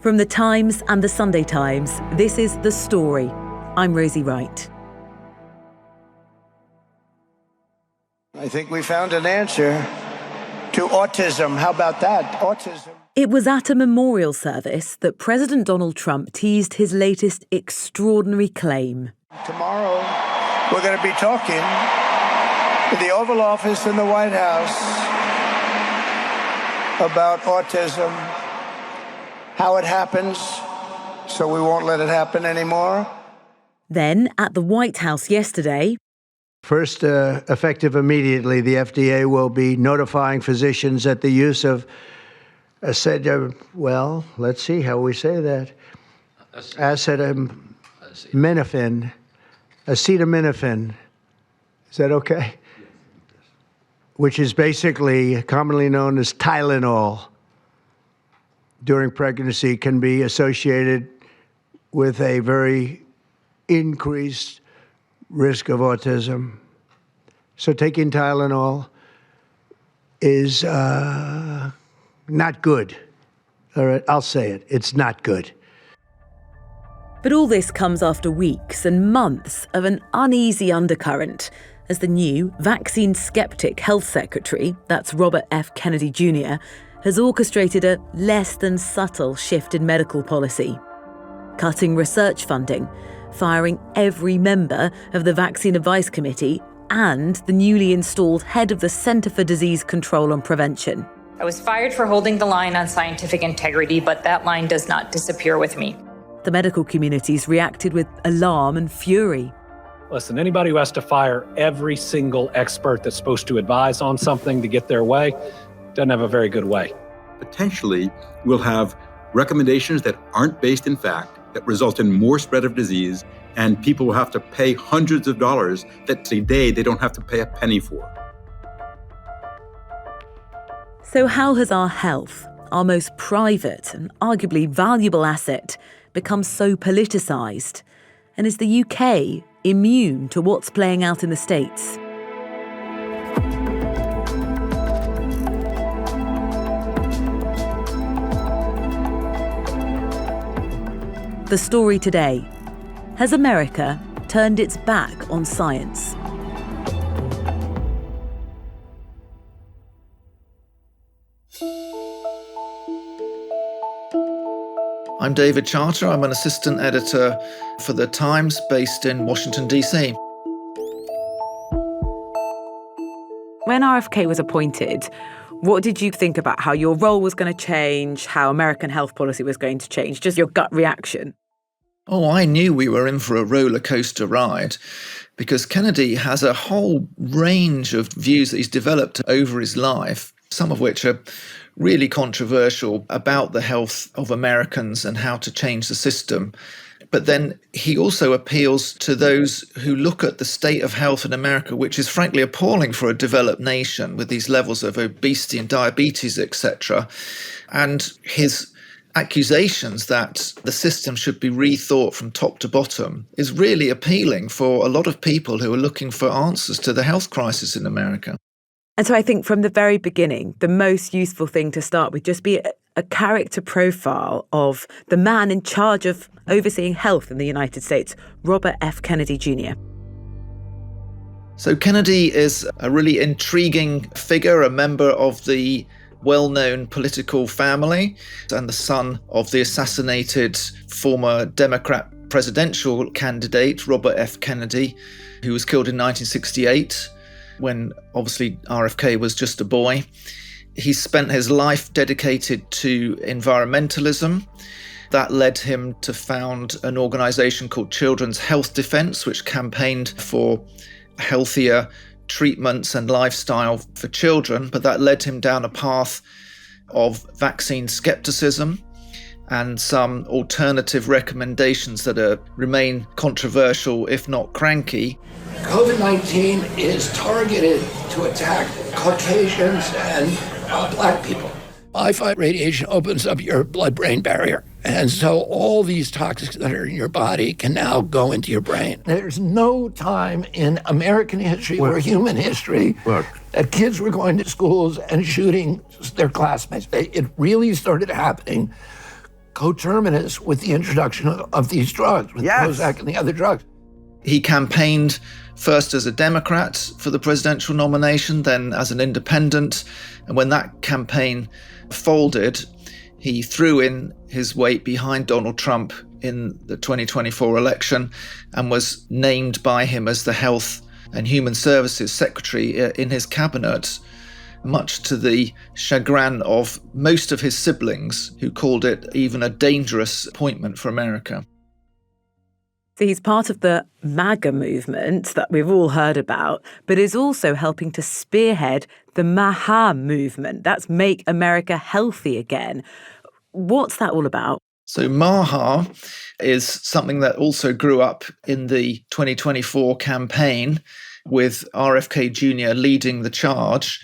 From The Times and The Sunday Times, this is The Story. I'm Rosie Wright. I think we found an answer to autism. How about that? Autism. It was at a memorial service that President Donald Trump teased his latest extraordinary claim. Tomorrow, we're going to be talking in the Oval Office in the White House about autism, how it happens, so we won't let it happen anymore. Then, at the White House yesterday, first, effective immediately, the FDA will be notifying physicians that the use of let's see how we say that. Acetaminophen. Is that okay? Which is basically commonly known as Tylenol during pregnancy, can be associated with a very increased risk of autism. So taking Tylenol is not good. All right, I'll say it. It's not good. But all this comes after weeks and months of an uneasy undercurrent as the new vaccine skeptic health secretary, that's Robert F. Kennedy Jr., has orchestrated a less than subtle shift in medical policy, cutting research funding, firing every member of the Vaccine Advice Committee and the newly installed head of the Centre for Disease Control and Prevention. I was fired for holding the line on scientific integrity, but that line does not disappear with me. The medical community's reacted with alarm and fury. Listen, anybody who has to fire every single expert that's supposed to advise on something to get their way doesn't have a very good way. Potentially, we'll have recommendations that aren't based in fact, that result in more spread of disease, and people will have to pay hundreds of dollars that today they don't have to pay a penny for. So how has our health, our most private and arguably valuable asset, become so politicised? And is the UK immune to what's playing out in the States? The Story today. Has America turned its back on science? I'm David Charter. I'm an assistant editor for The Times based in Washington, D.C. When RFK was appointed, what did you think about how your role was going to change, how American health policy was going to change? Just your gut reaction. Oh, I knew we were in for a roller coaster ride because Kennedy has a whole range of views that he's developed over his life, some of which are really controversial about the health of Americans and how to change the system. But then he also appeals to those who look at the state of health in America, which is frankly appalling for a developed nation with these levels of obesity and diabetes, etc. And his accusations that the system should be rethought from top to bottom is really appealing for a lot of people who are looking for answers to the health crisis in America. And so I think from the very beginning, the most useful thing to start with just be a character profile of the man in charge of overseeing health in the United States, Robert F. Kennedy Jr. So Kennedy is a really intriguing figure, a member of the well-known political family and the son of the assassinated former Democrat presidential candidate, Robert F. Kennedy, who was killed in 1968. When obviously RFK was just a boy. He spent his life dedicated to environmentalism. That led him to found an organization called Children's Health Defense, which campaigned for healthier treatments and lifestyle for children. But that led him down a path of vaccine skepticism and some alternative recommendations that remain controversial, if not cranky. COVID-19 is targeted to attack Caucasians and black people. Wi-Fi radiation opens up your blood-brain barrier. And so all these toxins that are in your body can now go into your brain. There's no time in American history or human history that kids were going to schools and shooting their classmates. It really started happening coterminous with the introduction of these drugs, with Prozac and the other drugs. He campaigned first as a Democrat for the presidential nomination, then as an independent. And when that campaign folded, he threw in his weight behind Donald Trump in the 2024 election and was named by him as the Health and Human Services Secretary in his cabinet, much to the chagrin of most of his siblings, who called it even a dangerous appointment for America. So he's part of the MAGA movement that we've all heard about, but is also helping to spearhead the Maher movement. That's Make America Healthy Again. What's that all about? So Maher is something that also grew up in the 2024 campaign, with RFK Jr. leading the charge.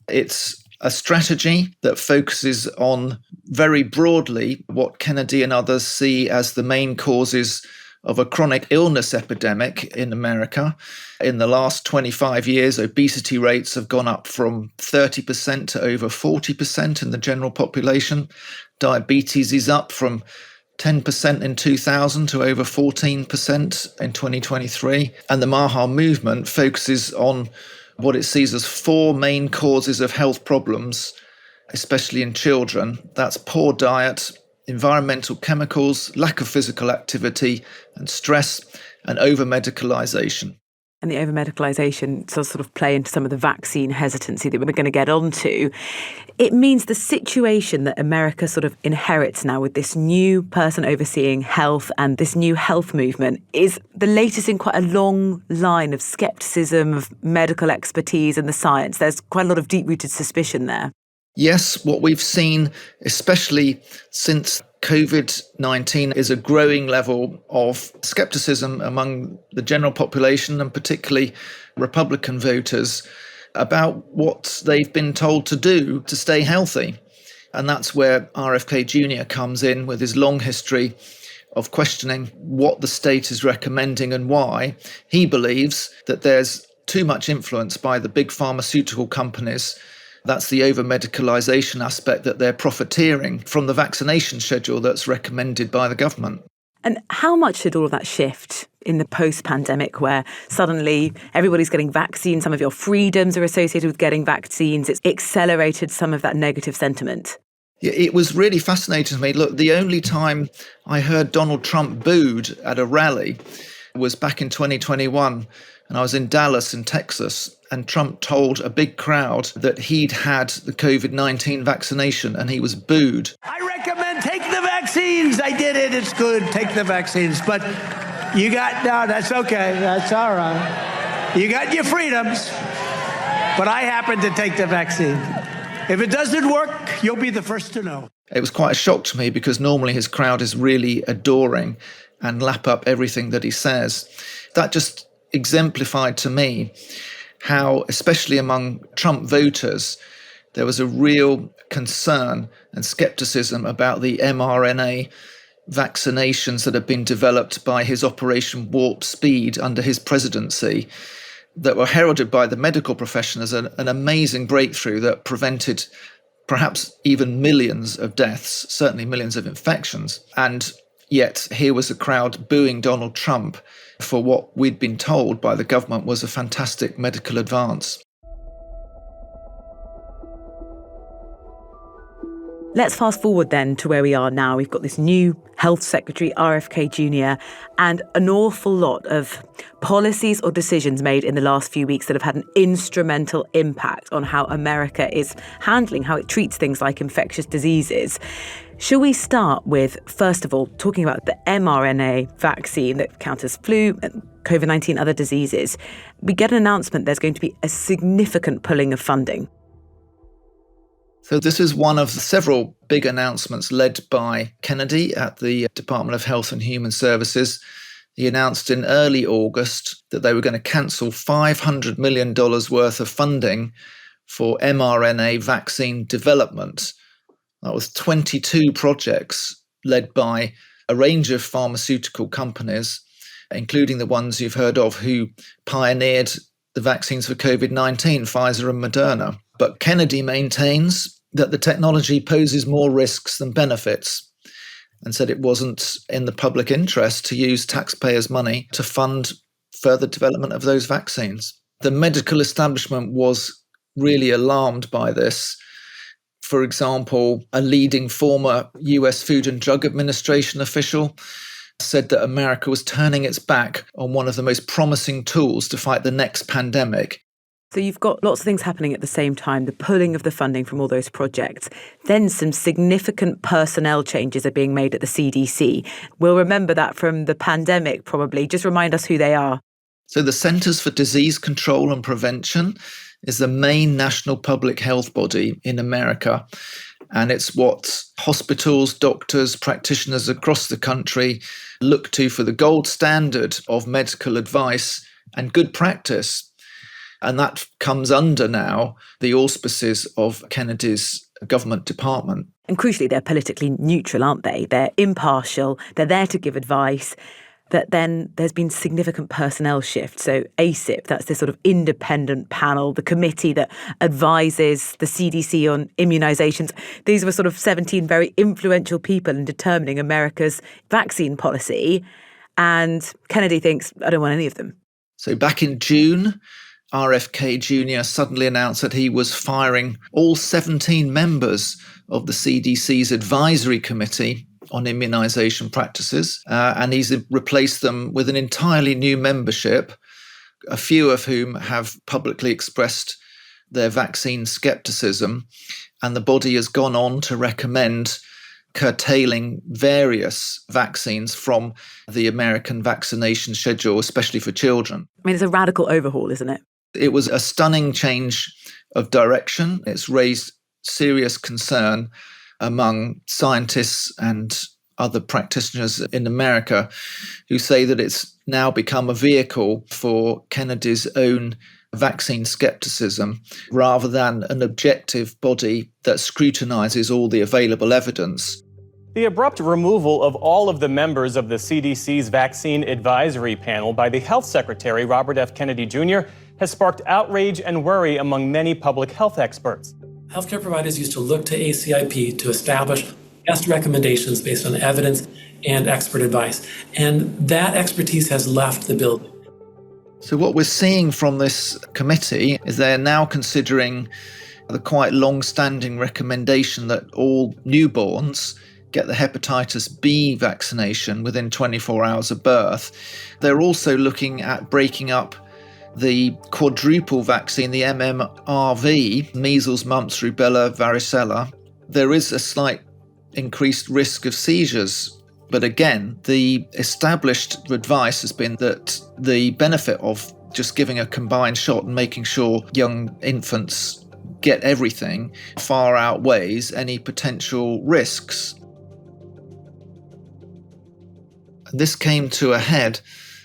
It's a strategy that focuses on, very broadly, what Kennedy and others see as the main causes of a chronic illness epidemic in America. In the last 25 years, obesity rates have gone up from 30% to over 40% in the general population. Diabetes is up from 10% in 2000 to over 14% in 2023. And the Maher movement focuses on what it sees as four main causes of health problems, especially in children. That's poor diet, environmental chemicals, lack of physical activity and stress, and over-medicalization. And the over-medicalization sort of play into some of the vaccine hesitancy that we're going to get onto. It means the situation that America sort of inherits now with this new person overseeing health and this new health movement is the latest in quite a long line of skepticism, of medical expertise and the science. There's quite a lot of deep-rooted suspicion there. Yes, what we've seen, especially since COVID-19, is a growing level of skepticism among the general population and particularly Republican voters about what they've been told to do to stay healthy. And that's where RFK Jr. comes in with his long history of questioning what the state is recommending and why. He believes that there's too much influence by the big pharmaceutical companies. That's the over-medicalization aspect, that they're profiteering from the vaccination schedule that's recommended by the government. And how much did all of that shift in the post-pandemic, where suddenly everybody's getting vaccines, some of your freedoms are associated with getting vaccines? It's accelerated some of that negative sentiment. Yeah, it was really fascinating to me. Look, the only time I heard Donald Trump booed at a rally was back in 2021. And I was in Dallas in Texas, and Trump told a big crowd that he'd had the COVID-19 vaccination and he was booed. I recommend take the vaccines. I did it. It's good. Take the vaccines. But no, that's okay. That's all right. You got your freedoms. But I happen to take the vaccine. If it doesn't work, you'll be the first to know. It was quite a shock to me because normally his crowd is really adoring and lap up everything that he says. That just exemplified to me how, especially among Trump voters, there was a real concern and skepticism about the mRNA vaccinations that have been developed by his Operation Warp Speed under his presidency, that were heralded by the medical profession as an amazing breakthrough that prevented perhaps even millions of deaths, certainly millions of infections. And yet here was a crowd booing Donald Trump for what we'd been told by the government was a fantastic medical advance. Let's fast forward then to where we are now. We've got this new Health Secretary, RFK Jr., and an awful lot of policies or decisions made in the last few weeks that have had an instrumental impact on how America is handling, how it treats things like infectious diseases. Shall we start with, first of all, talking about the mRNA vaccine that counters flu and COVID-19, other diseases? We get an announcement there's going to be a significant pulling of funding. So this is one of several big announcements led by Kennedy at the Department of Health and Human Services. He announced in early August that they were going to cancel $500 million worth of funding for mRNA vaccine development. That was 22 projects led by a range of pharmaceutical companies, including the ones you've heard of who pioneered the vaccines for COVID-19, Pfizer and Moderna. But Kennedy maintains that the technology poses more risks than benefits. and said it wasn't in the public interest to use taxpayers' money to fund further development of those vaccines. The medical establishment was really alarmed by this. For example, a leading former US Food and Drug Administration official said that America was turning its back on one of the most promising tools to fight the next pandemic. So you've got lots of things happening at the same time, the pulling of the funding from all those projects. Then some significant personnel changes are being made at the CDC. We'll remember that from the pandemic, probably. Just remind us who they are. So the Centers for Disease Control and Prevention is the main national public health body in America. And it's what hospitals, doctors, practitioners across the country look to for the gold standard of medical advice and good practice. And that comes under now the auspices of Kennedy's government department. And crucially, they're politically neutral, aren't they? They're impartial. They're there to give advice. But then there's been significant personnel shift. So ACIP, that's this sort of independent panel, the committee that advises the CDC on immunisations. These were sort of 17 very influential people in determining America's vaccine policy. And Kennedy thinks, I don't want any of them. So back in June, RFK Jr. suddenly announced that he was firing all 17 members of the CDC's advisory committee on immunisation practices, and he's replaced them with an entirely new membership, a few of whom have publicly expressed their vaccine scepticism, and the body has gone on to recommend curtailing various vaccines from the American vaccination schedule, especially for children. I mean, it's a radical overhaul, isn't it? It was a stunning change of direction. It's raised serious concern among scientists and other practitioners in America who say that it's now become a vehicle for Kennedy's own vaccine skepticism rather than an objective body that scrutinises all the available evidence. The abrupt removal of all of the members of the CDC's vaccine advisory panel by the health secretary, Robert F. Kennedy Jr., has sparked outrage and worry among many public health experts. Healthcare providers used to look to ACIP to establish best recommendations based on evidence and expert advice. And that expertise has left the building. So what we're seeing from this committee is they're now considering the quite long-standing recommendation that all newborns get the hepatitis B vaccination within 24 hours of birth. They're also looking at breaking up the quadruple vaccine, the MMRV, measles, mumps, rubella, varicella. There is a slight increased risk of seizures. But again, the established advice has been that the benefit of just giving a combined shot and making sure young infants get everything far outweighs any potential risks. This came to a head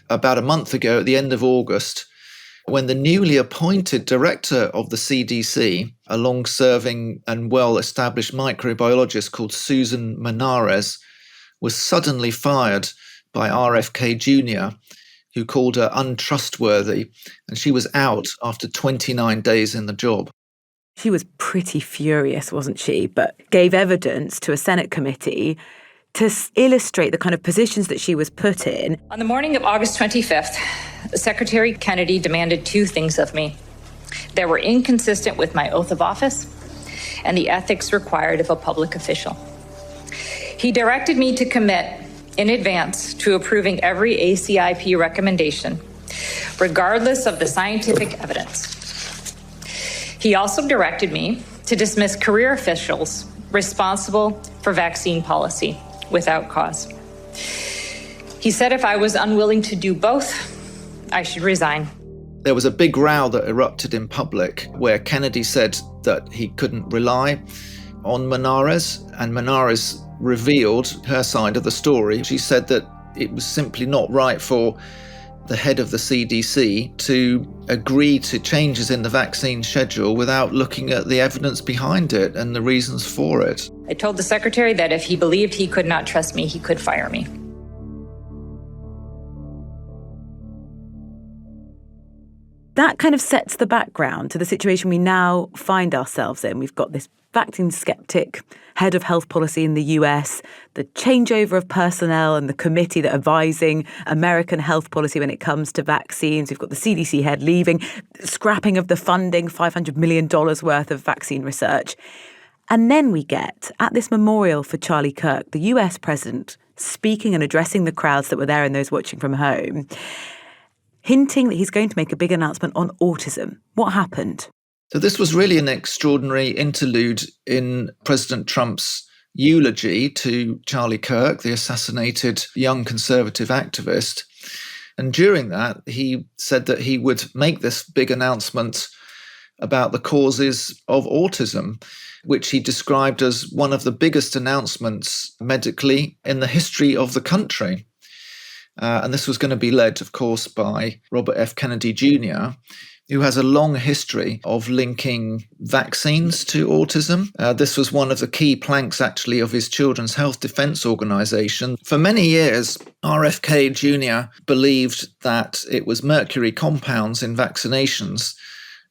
about a month ago at the end of August, when the newly appointed director of the CDC, a long-serving and well-established microbiologist called Susan Menares, was suddenly fired by RFK Jr., who called her untrustworthy, and she was out after 29 days in the job. She was pretty furious, wasn't she? But gave evidence to a Senate committee to illustrate the kind of positions that she was put in. On the morning of August 25th, Secretary Kennedy demanded two things of me that were inconsistent with my oath of office and the ethics required of a public official. He directed me to commit in advance to approving every ACIP recommendation, regardless of the scientific evidence. He also directed me to dismiss career officials responsible for vaccine policy without cause. He said if I was unwilling to do both, I should resign. There was a big row that erupted in public where Kennedy said that he couldn't rely on Menares, and Menares revealed her side of the story. She said that it was simply not right for the head of the CDC to agree to changes in the vaccine schedule without looking at the evidence behind it and the reasons for it. I told the secretary that if he believed he could not trust me, he could fire me. That kind of sets the background to the situation we now find ourselves in. We've got this vaccine sceptic, head of health policy in the US, the changeover of personnel and the committee that are advising American health policy when it comes to vaccines. We've got the CDC head leaving, scrapping of the funding, $500 million worth of vaccine research. And then we get, at this memorial for Charlie Kirk, the US president speaking and addressing the crowds that were there and those watching from home, hinting that he's going to make a big announcement on autism. What happened? So this was really an extraordinary interlude in President Trump's eulogy to Charlie Kirk, the assassinated young conservative activist. And during that, he said that he would make this big announcement about the causes of autism, which he described as one of the biggest announcements medically in the history of the country. And this was going to be led, of course, by Robert F. Kennedy Jr., who has a long history of linking vaccines to autism. This was one of the key planks, actually, of his Children's Health Defense Organization. For many years, RFK Jr. believed that it was mercury compounds in vaccinations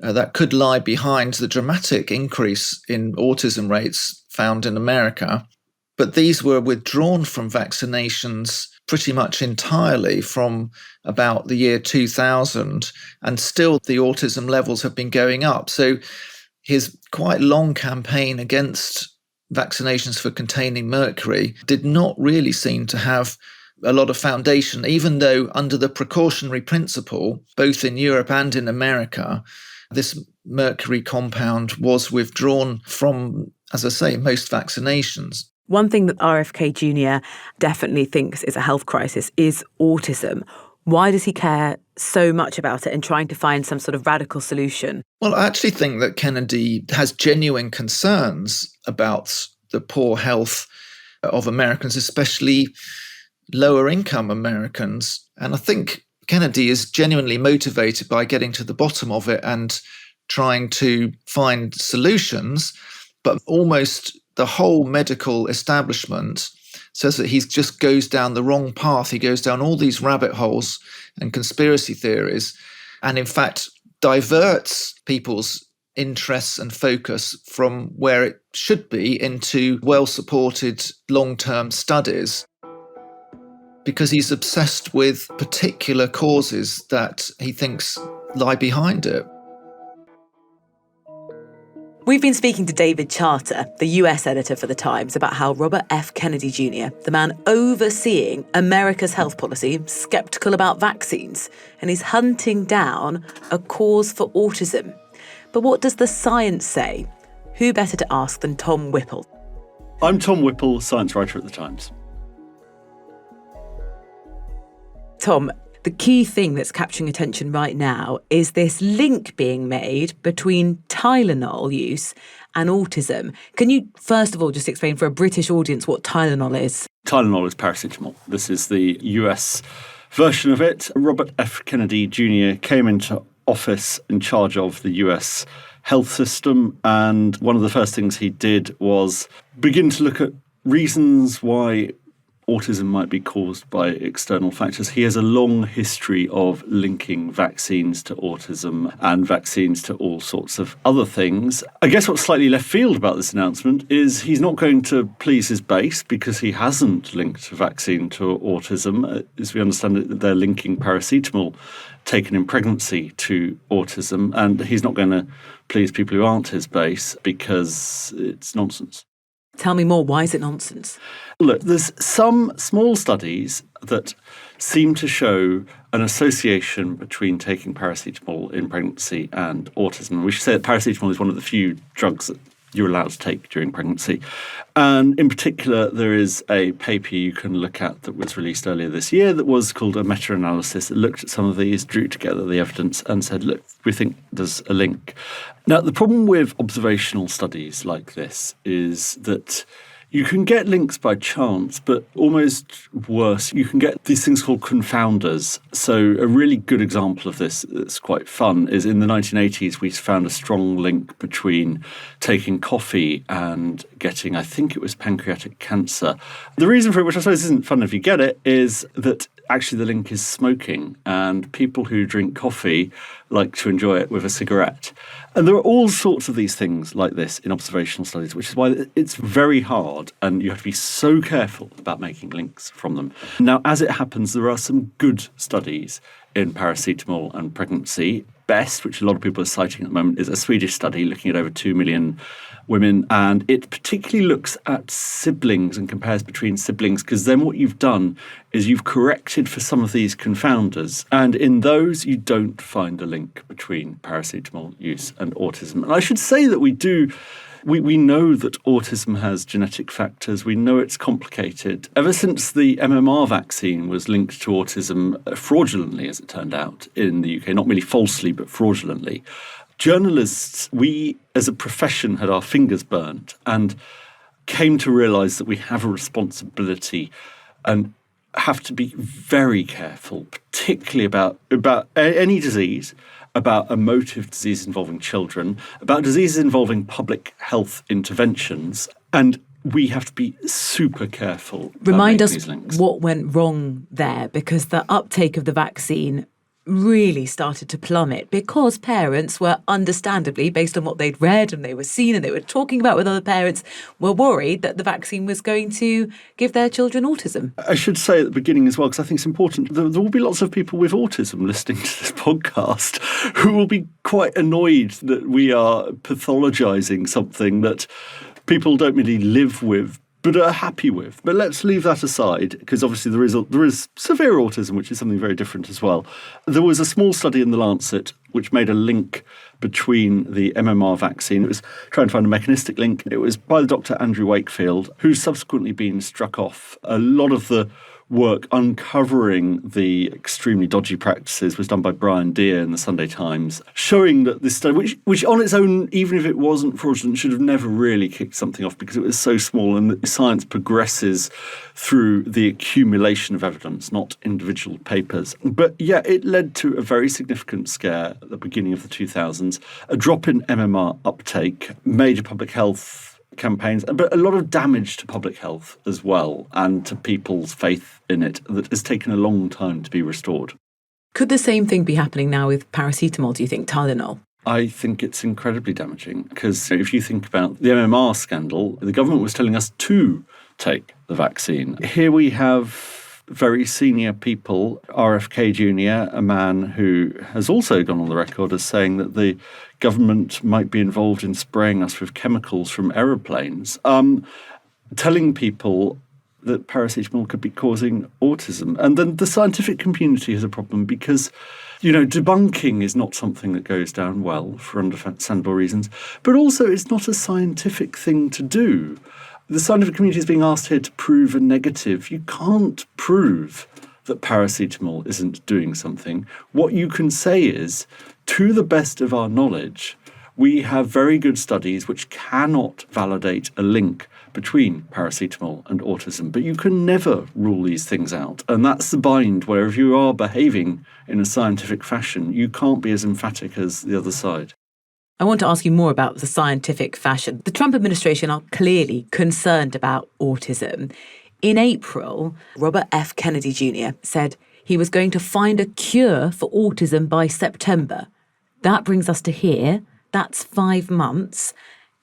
that could lie behind the dramatic increase in autism rates found in America. But these were withdrawn from vaccinations pretty much entirely from about the year 2000, and still the autism levels have been going up. So his quite long campaign against vaccinations for containing mercury did not really seem to have a lot of foundation, even though under the precautionary principle, both in Europe and in America, this mercury compound was withdrawn from, as I say, most vaccinations. One thing that RFK Jr. definitely thinks is a health crisis is autism. Why does he care so much about it and trying to find some sort of radical solution? Well, I actually think that Kennedy has genuine concerns about the poor health of Americans, especially lower income Americans. And I think Kennedy is genuinely motivated by getting to the bottom of it and trying to find solutions, but almost the whole medical establishment says that he just goes down the wrong path. He goes down all these rabbit holes and conspiracy theories, and in fact diverts people's interests and focus from where it should be into well-supported long-term studies, because he's obsessed with particular causes that he thinks lie behind it. We've been speaking to David Charter, the US editor for The Times, about how Robert F. Kennedy Jr., the man overseeing America's health policy, sceptical about vaccines, and is hunting down a cause for autism. But what does the science say? Who better to ask than Tom Whipple? I'm Tom Whipple, science writer at The Times. Tom, the key thing that's capturing attention right now is this link being made between Tylenol use and autism. Can you, first of all, just explain for a British audience what Tylenol is? Tylenol is paracetamol. This is the US version of it. Robert F. Kennedy Jr. came into office in charge of the US health system, and one of the first things he did was begin to look at reasons why autism might be caused by external factors. He has a long history of linking vaccines to autism and vaccines to all sorts of other things. I guess what's slightly left field about this announcement is he's not going to please his base because he hasn't linked a vaccine to autism. As we understand it, they're linking paracetamol taken in pregnancy to autism, and he's not going to please people who aren't his base because it's nonsense. Tell me more. Why is it nonsense? Look, there's some small studies that seem to show an association between taking paracetamol in pregnancy and autism. We should say that paracetamol is one of the few drugs that you're allowed to take during pregnancy. And in particular, there is a paper you can look at that was released earlier this year that was called a meta-analysis that looked at some of these, drew together the evidence and said, look, we think there's a link. Now, the problem with observational studies like this is that you can get links by chance, but almost worse, you can get these things called confounders. So a really good example of this that's quite fun is in the 1980s, we found a strong link between taking coffee and getting, I think it was pancreatic cancer. The reason for it, which I suppose isn't fun if you get it, is that actually the link is smoking, and people who drink coffee like to enjoy it with a cigarette. And there are all sorts of these things like this in observational studies, which is why it's very hard and you have to be so careful about making links from them. Now, as it happens, there are some good studies in paracetamol and pregnancy. Best, which a lot of people are citing at the moment, is a Swedish study looking at over 2 million women, and it particularly looks at siblings and compares between siblings, because then what you've done is you've corrected for some of these confounders, and in those you don't find a link between paracetamol use and autism. And I should say that we know that autism has genetic factors. We know it's complicated. Ever since the MMR vaccine was linked to autism fraudulently, as it turned out, in the UK, not merely falsely, but fraudulently, journalists, we as a profession had our fingers burnt and came to realise that we have a responsibility and have to be very careful, particularly about any disease, about emotive disease involving children, about diseases involving public health interventions, and we have to be super careful. Remind us what went wrong there, because the uptake of the vaccine really started to plummet because parents were understandably, based on what they'd read and they were seen and they were talking about with other parents, were worried that the vaccine was going to give their children autism. I should say at the beginning as well, because I think it's important, there will be lots of people with autism listening to this podcast who will be quite annoyed that we are pathologising something that people don't really live with but are happy with. But let's leave that aside, because obviously there is severe autism, which is something very different as well. There was a small study in The Lancet which made a link between the MMR vaccine. It was trying to find a mechanistic link. It was by the Dr. Andrew Wakefield, who's subsequently been struck off. A lot of the work uncovering the extremely dodgy practices was done by Brian Deere in the Sunday Times, showing that this study, which on its own, even if it wasn't fraudulent, should have never really kicked something off because it was so small, and that science progresses through the accumulation of evidence, not individual papers. But yeah, it led to a very significant scare at the beginning of the 2000s, a drop in MMR uptake, major public health campaigns, but a lot of damage to public health as well and to people's faith in it that has taken a long time to be restored. Could the same thing be happening now with paracetamol, do you think, Tylenol? I think it's incredibly damaging because if you think about the MMR scandal, the government was telling us to take the vaccine. Here we have very senior people, RFK Jr., a man who has also gone on the record as saying that the government might be involved in spraying us with chemicals from aeroplanes, telling people that paracetamol could be causing autism. And then the scientific community has a problem because, debunking is not something that goes down well for understandable reasons, but also it's not a scientific thing to do. The scientific community is being asked here to prove a negative. You can't prove that paracetamol isn't doing something. What you can say is, to the best of our knowledge, we have very good studies which cannot validate a link between paracetamol and autism, but you can never rule these things out. And that's the bind where if you are behaving in a scientific fashion, you can't be as emphatic as the other side. I want to ask you more about the scientific fashion. The Trump administration are clearly concerned about autism. In April, Robert F. Kennedy Jr. said he was going to find a cure for autism by September. That brings us to here. That's 5 months.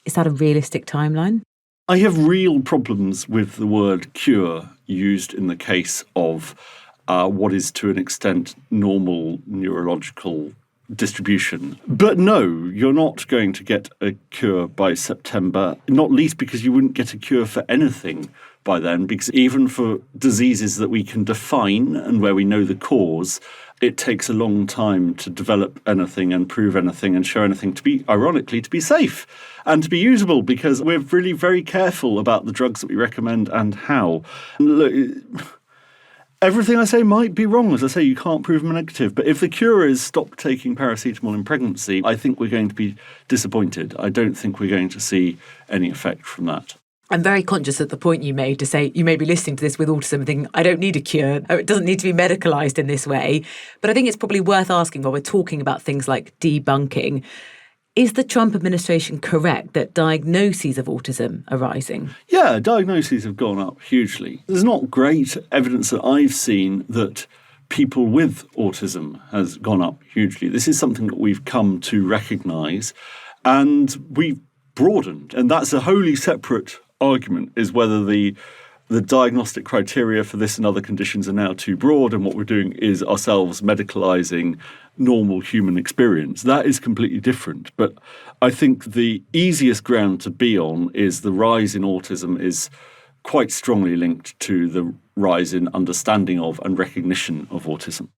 Is that a realistic timeline? I have real problems with the word cure used in the case of what is to an extent normal neurological distribution. But no, you're not going to get a cure by September, not least because you wouldn't get a cure for anything by then, because even for diseases that we can define and where we know the cause, it takes a long time to develop anything and prove anything and show anything to be, ironically, to be safe and to be usable, because we're really very careful about the drugs that we recommend and how. Look, everything I say might be wrong. As I say, you can't prove them negative. But if the cure is stop taking paracetamol in pregnancy, I think we're going to be disappointed. I don't think we're going to see any effect from that. I'm very conscious of the point you made to say you may be listening to this with autism and thinking, I don't need a cure. It doesn't need to be medicalised in this way. But I think it's probably worth asking while we're talking about things like debunking. Is the Trump administration correct that diagnoses of autism are rising? Yeah, diagnoses have gone up hugely. There's not great evidence that I've seen that people with autism has gone up hugely. This is something that we've come to recognise and we've broadened. And that's a wholly separate argument, is whether the diagnostic criteria for this and other conditions are now too broad, and what we're doing is ourselves medicalising normal human experience. That is completely different. But I think the easiest ground to be on is the rise in autism is quite strongly linked to the rise in understanding of and recognition of autism.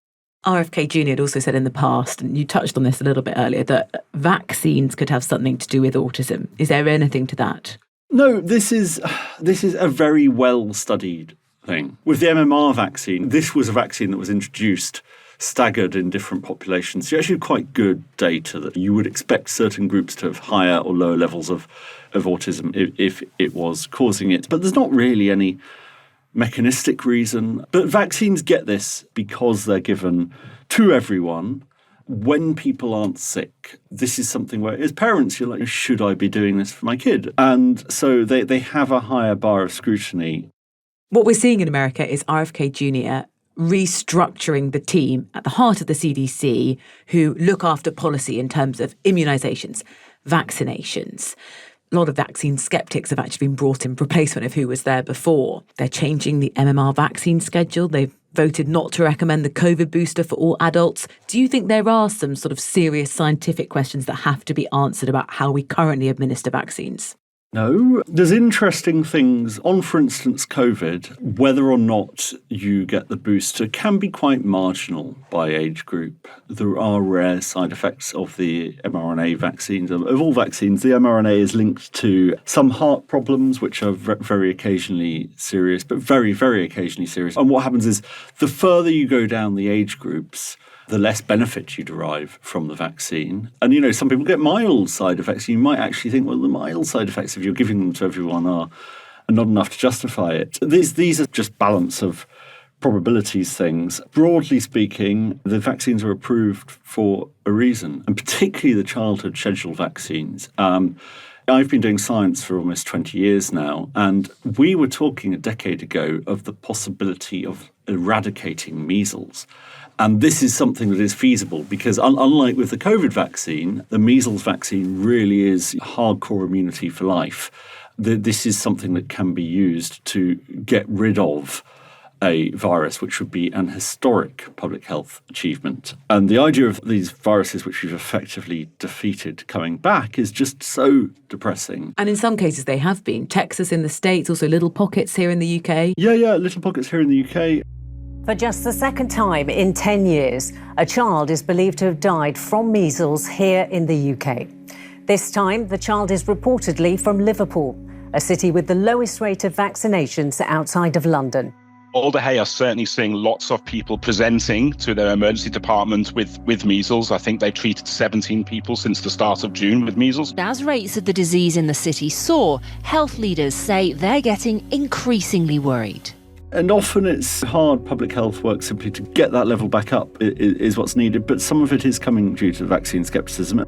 RFK Jr. had also said in the past, and you touched on this a little bit earlier, that vaccines could have something to do with autism. Is there anything to that? No, this is a very well-studied thing. With the MMR vaccine, this was a vaccine that was introduced staggered in different populations. So actually quite good data that you would expect certain groups to have higher or lower levels of autism if it was causing it. But there's not really any mechanistic reason. But vaccines get this because they're given to everyone when people aren't sick. This is something where, as parents, you're like, should I be doing this for my kid? And so they have a higher bar of scrutiny. What we're seeing in America is RFK Jr. restructuring the team at the heart of the CDC who look after policy in terms of immunisations, vaccinations. A lot of vaccine skeptics have actually been brought in replacement of who was there before. They're changing the MMR vaccine schedule. They've voted not to recommend the COVID booster for all adults. Do you think there are some sort of serious scientific questions that have to be answered about how we currently administer vaccines? No. There's interesting things on, for instance, COVID. Whether or not you get the booster can be quite marginal by age group. There are rare side effects of the mRNA vaccines. Of all vaccines, the mRNA is linked to some heart problems, which are very occasionally serious, but very, very occasionally serious. And what happens is the further you go down the age groups, the less benefit you derive from the vaccine. And, some people get mild side effects. You might actually think, well, the mild side effects, if you're giving them to everyone, are not enough to justify it. These are just balance of probabilities things. Broadly speaking, the vaccines are approved for a reason, and particularly the childhood scheduled vaccines. I've been doing science for almost 20 years now, and we were talking a decade ago of the possibility of eradicating measles. And this is something that is feasible because unlike with the COVID vaccine, the measles vaccine really is hardcore immunity for life. This is something that can be used to get rid of a virus, which would be an historic public health achievement. And the idea of these viruses, which we've effectively defeated, coming back is just so depressing. And in some cases they have been. Texas in the States, also little pockets here in the UK. Yeah, little pockets here in the UK. For just the second time in 10 years, a child is believed to have died from measles here in the UK. This time, the child is reportedly from Liverpool, a city with the lowest rate of vaccinations outside of London. Alder Hey are certainly seeing lots of people presenting to their emergency department with measles. I think they treated 17 people since the start of June with measles. As rates of the disease in the city soar, health leaders say they're getting increasingly worried. And often it's hard public health work simply to get that level back up is what's needed, but some of it is coming due to vaccine scepticism.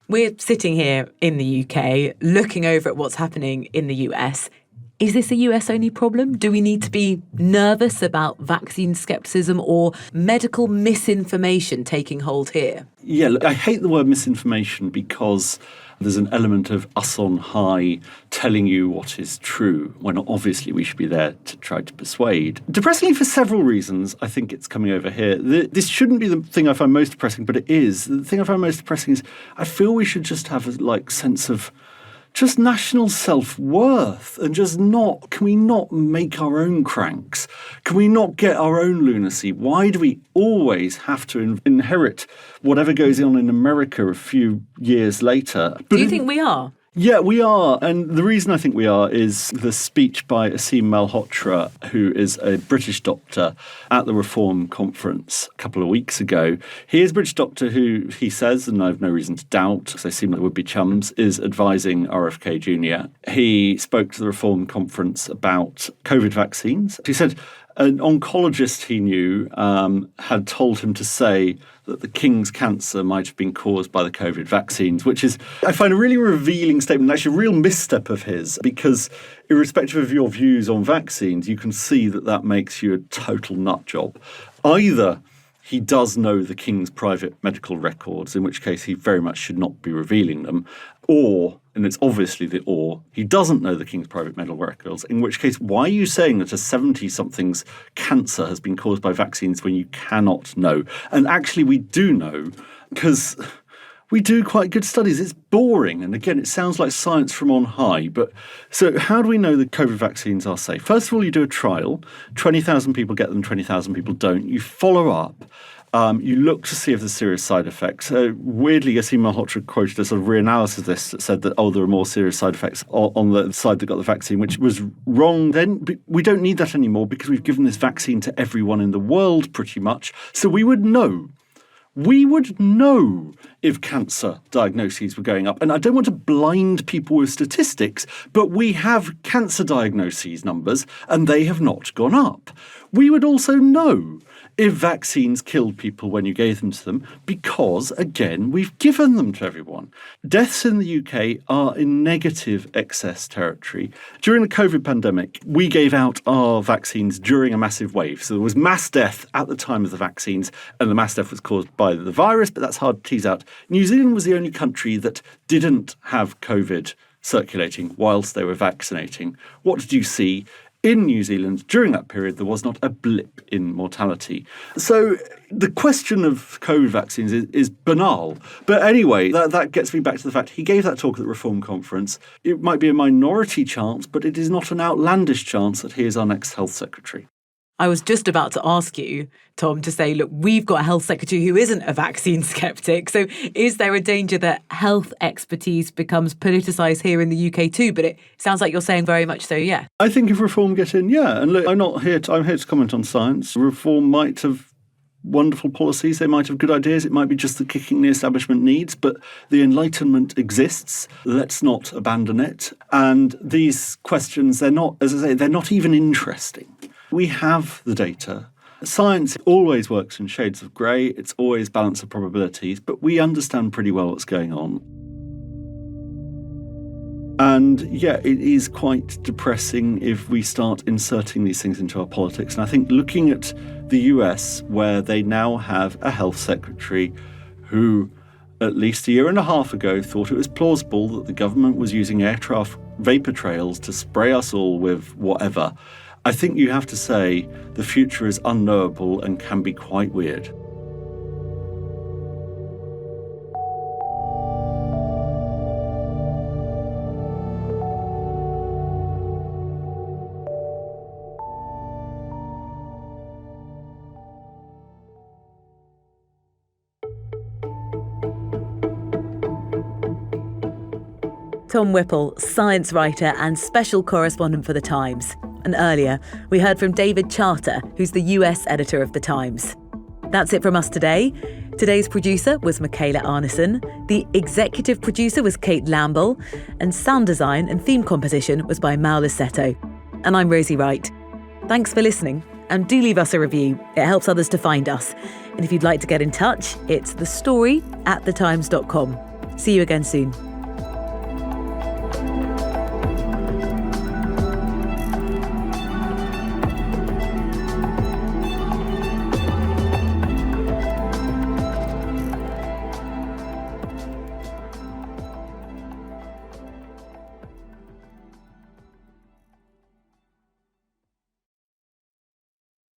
We're sitting here in the UK looking over at what's happening in the US. Is this a US-only problem? Do we need to be nervous about vaccine scepticism or medical misinformation taking hold here? Yeah, look, I hate the word misinformation because there's an element of us on high telling you what is true, when obviously we should be there to try to persuade. Depressingly, for several reasons, I think it's coming over here. This shouldn't be the thing I find most depressing, but it is. The thing I find most depressing is I feel we should just have a sense of just national self-worth and can we not make our own cranks? Can we not get our own lunacy? Why do we always have to inherit whatever goes on in America a few years later? Do you think we are? Yeah, we are. And the reason I think we are is the speech by Aseem Malhotra, who is a British doctor at the Reform Conference a couple of weeks ago. He is a British doctor who, he says, and I have no reason to doubt, because they seem like would-be chums, is advising RFK Jr. He spoke to the Reform Conference about COVID vaccines. He said, An oncologist he knew had told him to say that the king's cancer might have been caused by the COVID vaccines, which is, I find, a really revealing statement, actually a real misstep of his, because irrespective of your views on vaccines, you can see that that makes you a total nut job. Either he does know the king's private medical records, in which case he very much should not be revealing them, or, and it's obviously the or, he doesn't know the king's private medical records, in which case, why are you saying that a 70-something's cancer has been caused by vaccines when you cannot know? And actually we do know, because we do quite good studies. It's boring. And again, it sounds like science from on high. But so how do we know that COVID vaccines are safe? First of all, you do a trial. 20,000 people get them, 20,000 people don't. You follow up. You look to see if there's serious side effects. Weirdly, Yassin Malhotra quoted a sort of reanalysis of this that said that, there are more serious side effects on the side that got the vaccine, which was wrong then. But we don't need that anymore because we've given this vaccine to everyone in the world pretty much. So we would know. We would know if cancer diagnoses were going up. And I don't want to blind people with statistics, but we have cancer diagnoses numbers and they have not gone up. We would also know if vaccines killed people when you gave them to them because, again, we've given them to everyone. Deaths in the UK are in negative excess territory. During the COVID pandemic, we gave out our vaccines during a massive wave. So there was mass death at the time of the vaccines, and the mass death was caused by the virus, but that's hard to tease out. New Zealand was the only country that didn't have COVID circulating whilst they were vaccinating. What did you see? In New Zealand, during that period, there was not a blip in mortality. So the question of COVID vaccines is banal. But anyway, that gets me back to the fact he gave that talk at the Reform Conference. It might be a minority chance, but it is not an outlandish chance that he is our next health secretary. I was just about to ask you, Tom, to say, look, we've got a health secretary who isn't a vaccine skeptic. So is there a danger that health expertise becomes politicised here in the UK too? But it sounds like you're saying very much so, yeah. I think if Reform get in, yeah. And look, I'm here to comment on science. Reform might have wonderful policies. They might have good ideas. It might be just the kicking the establishment needs, but the Enlightenment exists. Let's not abandon it. And these questions, they're not, as I say, they're not even interesting. We have the data. Science always works in shades of grey. It's always balance of probabilities, but we understand pretty well what's going on. And yeah, it is quite depressing if we start inserting these things into our politics. And I think looking at the US, where they now have a health secretary who, at least a year and a half ago, thought it was plausible that the government was using aircraft vapor trails to spray us all with whatever, I think you have to say the future is unknowable and can be quite weird. Tom Whipple, science writer and special correspondent for The Times. And earlier, we heard from David Charter, who's the US editor of The Times. That's it from us today. Today's producer was Micaela Arneson. The executive producer was Kate Lamble. And sound design and theme composition was by Maher Lissetto. And I'm Rosie Wright. Thanks for listening. And do leave us a review. It helps others to find us. And if you'd like to get in touch, it's thestory@thetimes.com. See you again soon.